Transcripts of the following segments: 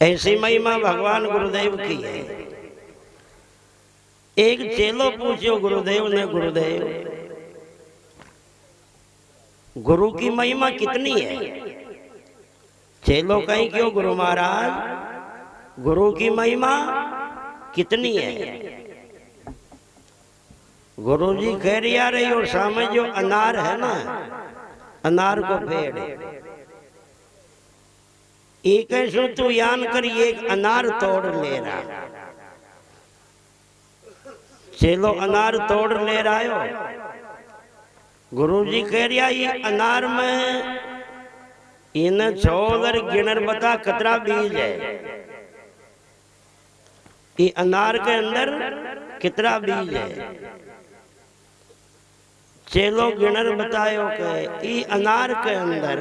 ऐसी महिमा भगवान गुरुदेव की है। एक चेलो पूछो गुरुदेव ने, गुरुदेव गुरु की महिमा कितनी है? चेलो कहीं क्यों गुरु महाराज गुरु की महिमा कितनी है? गुरु जी कह रही और सामने जो अनार है ना, अनार को पेड़ एक ऐसो तू यान कर एक अनार तोड़ ले रहा। चलो अनार तोड़ ले रहा हो। गुरु जी कह रहा ये अनार में इन छोदर गिनर बता कतरा बीज है, ये अनार के अंदर कितना बीज है? चेलो गिनर बतायो के ये अनार के अंदर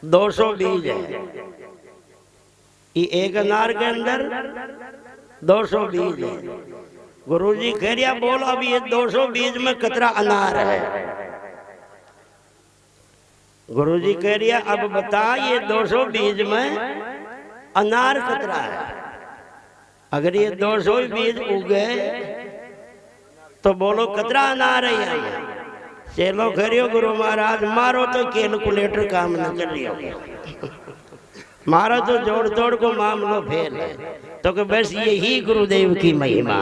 200 बीज है। ये एक अनार के अंदर 200 बीज है। गुरुजी कह रहा बोल अब ये 200 बीज में कितना अनार है? गुरुजी कह रहा अब बता ये 200 बीज में अनार कितना है? अगर ये 200 बीज उगे तो बोलो कितना अनार है यहाँ? चलो करियो गुरु महाराज मारो तो कैलकुलेटर काम न कर रही हो, मारो तो जोड़ तोड़ को मामलो फेल है। तो कि बस यही गुरुदेव की महिमा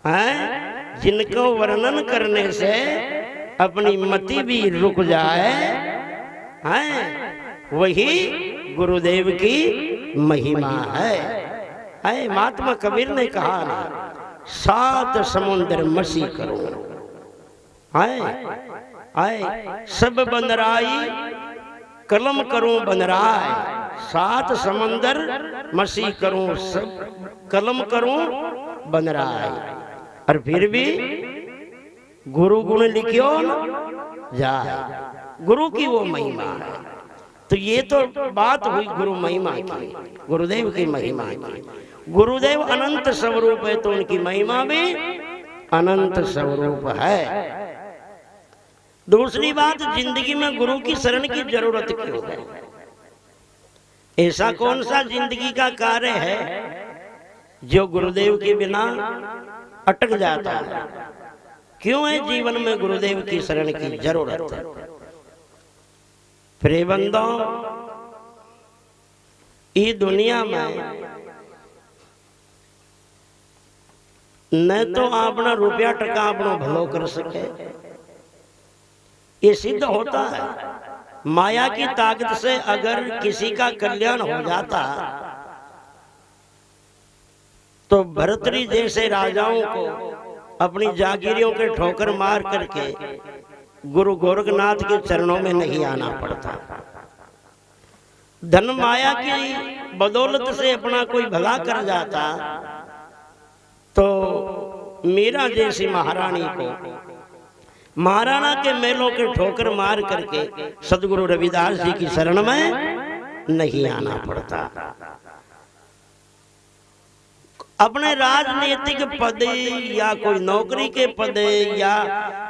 है, जिनको वर्णन करने से अपनी मति भी रुक जाए, हैं वही गुरुदेव की महिमा है। महात्मा कबीर ने कहा ना, 7 समुद्र मसी करो, आए सब बनराई कलम करूं बनराय। 7 समंदर मसी करूं सब कलम करूं बनराय। और फिर भी गुरु गुण लिखियो न जाए, गुरु की वो महिमा है। तो ये तो बात हुई गुरु महिमा की, गुरुदेव की महिमा की। गुरुदेव अनंत स्वरूप है तो उनकी महिमा भी अनंत स्वरूप है। दूसरी बात, जिंदगी में गुरु की शरण की जरूरत क्यों है? ऐसा कौन सा जिंदगी का कार्य है जो गुरुदेव के बिना अटक जाता है? क्यों है जीवन में गुरुदेव की शरण की जरूरत है? प्रिय बंदों, इस दुनिया में न तो अपना रुपया टका अपना भलो कर सके, ये सिद्ध होता है। माया की ताकत से अगर किसी का कल्याण हो जाता तो भरतरी जैसे राजाओं को अपनी जागीरियों के ठोकर मार करके गुरु गोरखनाथ के चरणों में नहीं आना पड़ता। धन माया की बदौलत से अपना कोई भला कर जाता तो मीरा जैसी महारानी को महाराणा के मेलों के ठोकर मार करके सदगुरु रविदास जी की शरण में नहीं आना पड़ता। अपने राजनीतिक पद या कोई नौकरी के पद या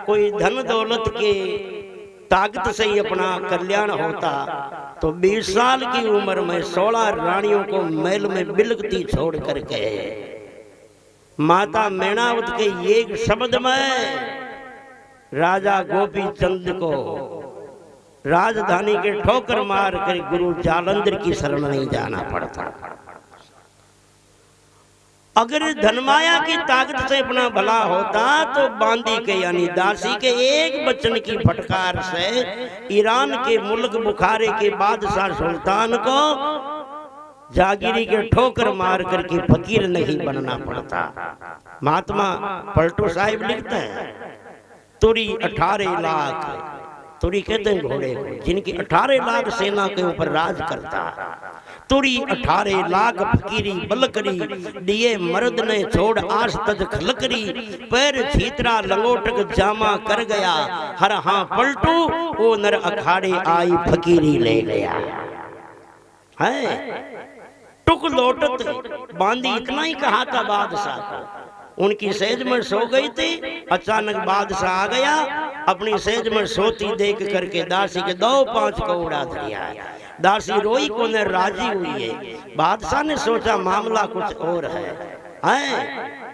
कोई धन दौलत के ताकत से ही अपना कल्याण होता तो 20 साल की उम्र में 16 रानियों को महल में बिलकती छोड़ करके माता मैनावत के एक शब्द में राजा गोपी चंद को राजधानी के ठोकर मार कर गुरु जालंधर की शरण नहीं जाना पड़ता। अगर धनमाया की ताकत से अपना भला होता तो बांदी के यानी दासी के एक बचन की फटकार से ईरान के मुल्क बुखारे के बादशाह सुल्तान को जागीरी के ठोकर मार करके फकीर नहीं बनना पड़ता। महात्मा पलटू साहिब लिखते हैं, तुरी 18 लाख, तुरी कहते हैं घोड़े को, जिनकी 18 लाख सेना के ऊपर राज करता। तुरी 18 लाख फकीरी बलकरी, दिए मर्द ने छोड़ आस तज खलकरी, पैर छीतरा लंगोटक जामा कर गया, हर हाँ पलटू वो नर अखाड़े आई फकीरी ले गया। है टुक लोटत बांदी इतना ही कहा था बादशाह को। उनकी सेज में सो गई थी, अचानक बादशाह आ गया, अपनी सेज में सोती देख करके दासी के 2 5 को उड़ा दिया। दासी रोई को ने राजी हुई है। बादशाह ने सोचा मामला कुछ और है।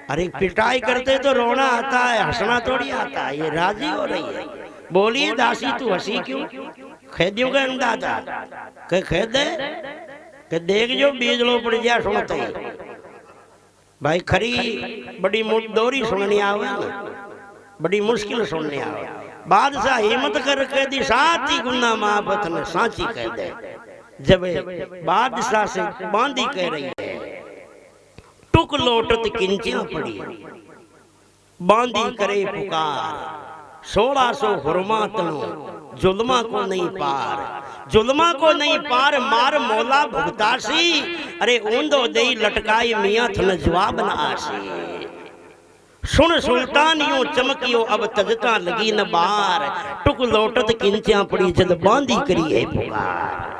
अरे पिटाई करते तो रोना आता है, हंसना थोड़ी आता है। ये राजी हो रही है। बोलिए दासी तू हंसी क्यों? खेदियों का अंदाजा के खेदे के देख जो बीज लो पड़ जा सुनते ही भाई खरी बड़ी दोरी सुननी आवे ना, बड़ी मुश्किल सुनने आवे। बादशाह हिम्मत करके दी साथ ही गुना महापत ने सांची कह दे। जब बादशाह से बांदी कह रही है टुक लोटत किंचिया पड़ी, बांदी करे पुकार 1600 हुरमा तनो जुल्मा को नहीं पार, जुल्मा को नहीं पार मार मौला भुगतासी। अरे ऊंदो दई लटकाई मियां थन जवाब न आसी। सुन सुल्तान यूं चमकियो अब तजता लगी न बार, टुक लोटत किंचिया पड़ी जद बांदी करी है पुकार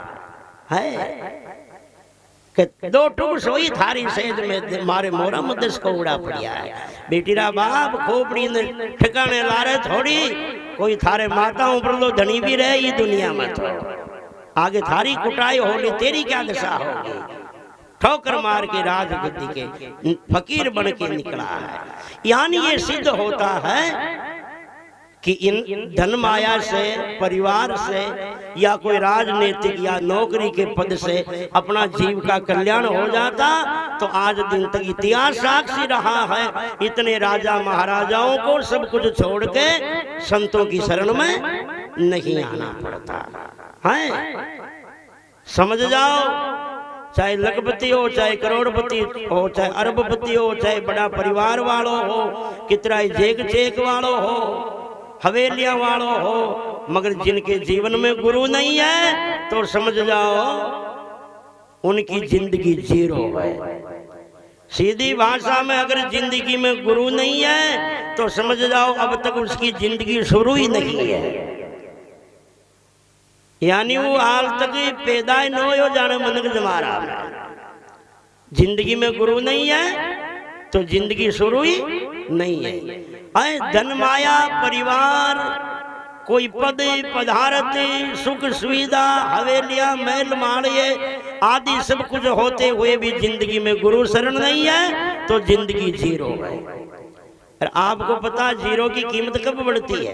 है। के दो टुक सोई थारी सेज में मारे मोरा मुदस को उड़ा पड़िया है। बेटी रा बाप खोपड़ी ने ठिकाने लारे थोड़ी, कोई थारे माताओं पर लो धनी भी रहे ये दुनिया में, तो आगे थारी कुटाई होगी तेरी क्या दशा होगी। ठोकर मार के राजगद्दी के फकीर बन के निकला है। यानी ये सिद्ध होता है कि इन धन माया से, परिवार से या कोई राजनीतिक या नौकरी के पद से अपना जीव का कल्याण हो जाता तो आज दिन तक इतिहास साक्षी रहा है। इतने राजा महाराजाओं को सब कुछ छोड़ के संतों की शरण में नहीं आना पड़ता है। समझ जाओ, चाहे लखपति हो, चाहे करोड़पति हो, चाहे अरबपति हो, चाहे बड़ा परिवार वालों हो, कितना जेक चेक वालों हो, हवेलियां वालों हो, मगर जिनके जीवन में गुरु नहीं है तो समझ जाओ उनकी जिंदगी जीरो है। सीधी भाषा में अगर जिंदगी में गुरु नहीं है तो समझ जाओ अब तक उसकी जिंदगी शुरू ही नहीं है। यानी वो हाल तक पैदा ही न हो जाने मनक जमारा। जिंदगी में गुरु नहीं है तो जिंदगी शुरू ही नहीं है। धन माया परिवार, कोई पद पदार्थ, सुख सुविधा, हवेलियां महल माड़िए आदि सब कुछ होते हुए भी जिंदगी में गुरु शरण नहीं है तो जिंदगी जीरो है। और आपको पता जीरो की कीमत कब बढ़ती है?